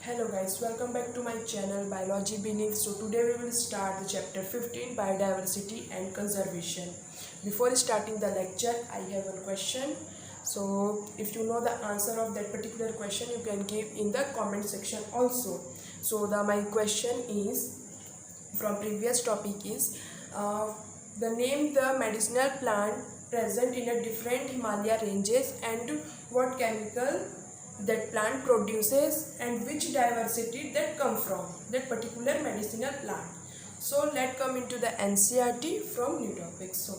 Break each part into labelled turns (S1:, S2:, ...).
S1: Hello guys, welcome back to my channel Biology Belief. So today we will start the chapter 15, Biodiversity and Conservation. Before starting the lecture, I have a question. So if you know the answer of that particular question, you can give in the comment section also. So my question is from previous topic is the name the medicinal plant present in a different Himalaya ranges and what chemical that plant produces and which diversity that come from that particular medicinal plant. So let's come into the NCERT from new topics. So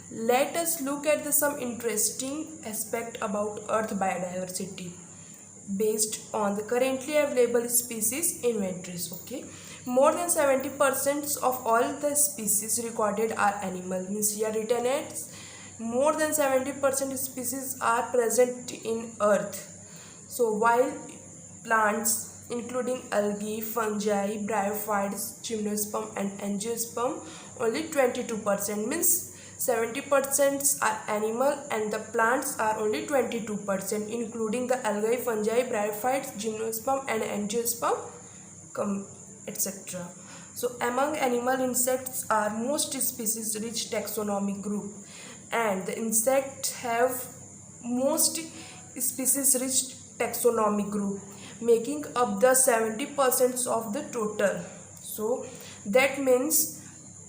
S1: let us look at some interesting aspect about earth biodiversity based on the currently available species inventories. Okay, more than 70% of all the species recorded are animal, means here written as more than 70% species are present in earth. So while plants including algae, fungi, bryophytes, gymnosperm and angiosperm only 22%, means 70% are animal and the plants are only 22%, including the algae, fungi, bryophytes, gymnosperm and angiosperm, etc. So among animal, insects are most species rich taxonomic group, and the insects have most species rich taxonomic group, making up the 70% of the total. So that means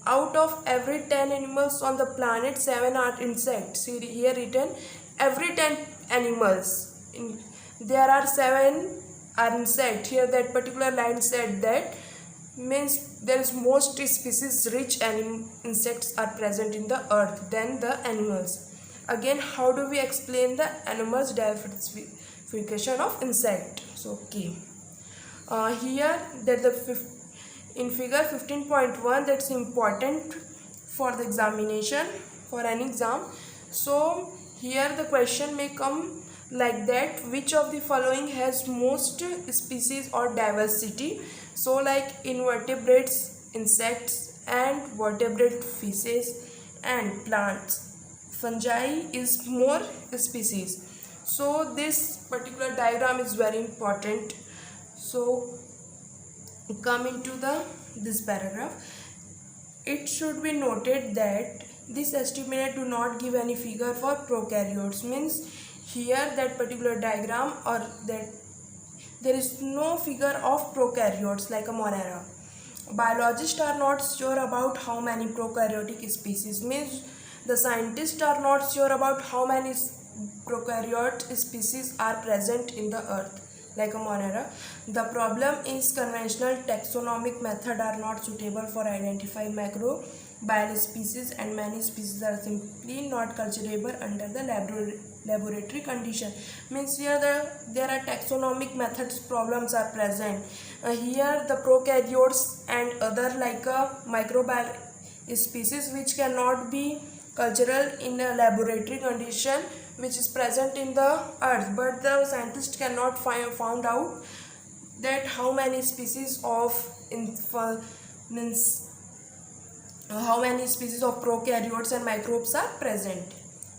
S1: out of every 10 animals on the planet, 7 are insects. See here written every 10 animals there are 7 are insect. Here that particular line said that means there is most species rich insects are present in the earth than the animals. Again, how do we explain the animals diversification of insect? So okay, here that in figure 15.1, that's important for the examination, for an exam. So here the question may come like that, which of the following has most species or diversity? So like invertebrates, insects and vertebrate fishes and plants. Fungi is more species. So this particular diagram is very important. So come into this paragraph. It should be noted that this estimate do not give any figure for prokaryotes, means here that particular diagram or that there is no figure of prokaryotes like a Monera. Biologists are not sure about how many prokaryotic species, means the scientists are not sure about how many prokaryote species are present in the earth like a Monera. The problem is conventional taxonomic method are not suitable for identifying microbial species, and many species are simply not culturable under the laboratory condition. Means here there are taxonomic methods problems are present. Here the prokaryotes and other like a microbial species which cannot be cultural in a laboratory condition, which is present in the earth, but the scientists cannot found out that how many species of how many species of prokaryotes and microbes are present.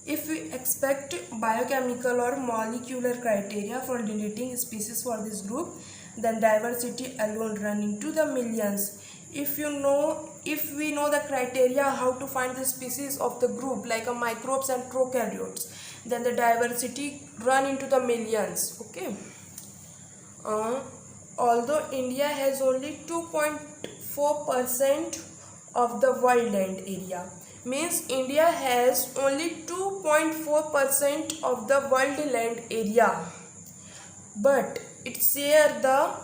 S1: If we expect biochemical or molecular criteria for deleting species for this group, then diversity alone run into the millions. If we know the criteria how to find the species of the group like a microbes and prokaryotes, then the diversity run into the millions. Okay, although India has only 2.4% of the world land area, means India has only 2.4% of the world land area, but it share the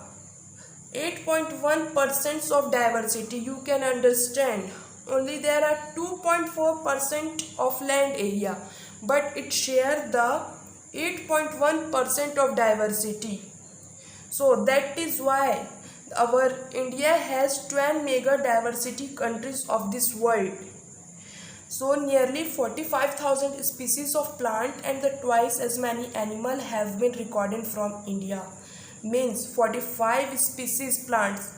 S1: 8.1% of diversity. You can understand only there are 2.4% of land area, but it share the 8.1% of diversity. So that is why our India has 12 mega diversity countries of this world. So nearly 45,000 species of plant and twice as many animal have been recorded from India. Means 45 species plants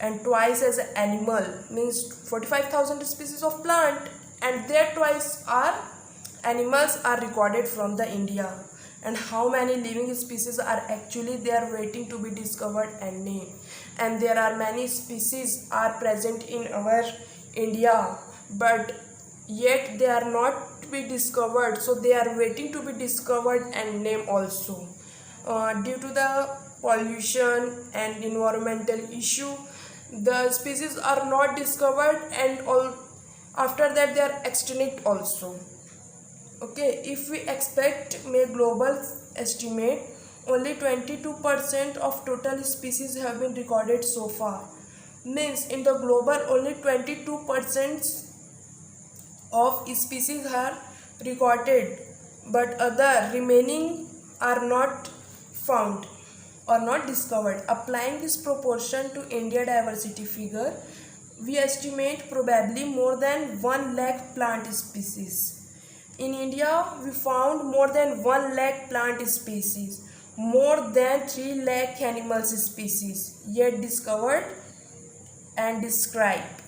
S1: and twice as animal, means 45,000 species of plant and their twice are animals are recorded from the India. and how many living species are actually there waiting to be discovered and named. And there are many species are present in our India, but yet they are not to be discovered, so they are waiting to be discovered and named also. Due to the pollution and environmental issue, the species are not discovered, and all after that they are extinct also. Okay, if we expect may global estimate, only 22% of total species have been recorded so far. Means in the global only 22% of species are recorded, but other remaining are not found or not discovered. Applying this proportion to India diversity figure, we estimate probably more than 1 lakh plant species. In India, we found more than 1 lakh plant species, more than 3 lakh animal species, yet discovered and described.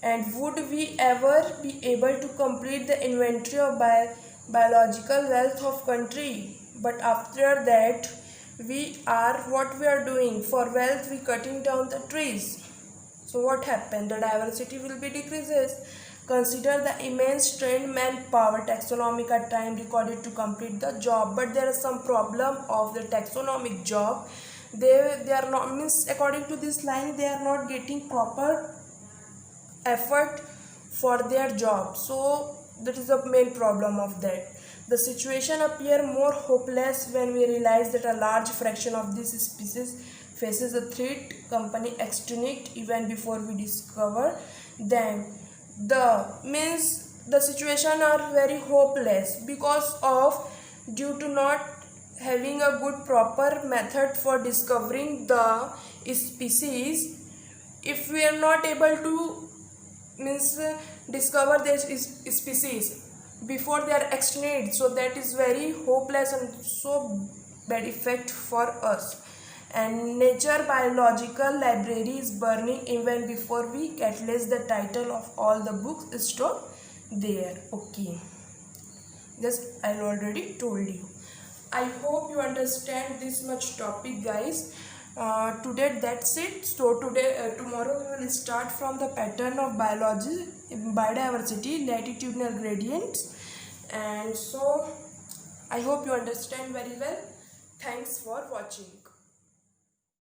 S1: And would we ever be able to complete the inventory of biological wealth of country? But after that, what we are doing for wealth, we cutting down the trees. So what happened? The diversity will be decreases. Consider the immense trained manpower taxonomic at time recorded to complete the job, but there is some problem of the taxonomic job. They are not, means according to this line, they are not getting proper effort for their job. So that is the main problem of that. The situation appear more hopeless when we realize that a large fraction of this species faces a threat, company extinct even before we discover them. The situation are very hopeless because of due to not having a good proper method for discovering the species. If we are not able to discover this species before they are extinct, so that is very hopeless and so bad effect for us. And nature biological library is burning even before we catalyze the title of all the books stored there. Okay, yes, I already told you. I hope you understand this much topic, guys. Today that's it. So tomorrow we will start from the pattern of biology, biodiversity, latitudinal gradients, and so I hope you understand very well. Thanks for watching.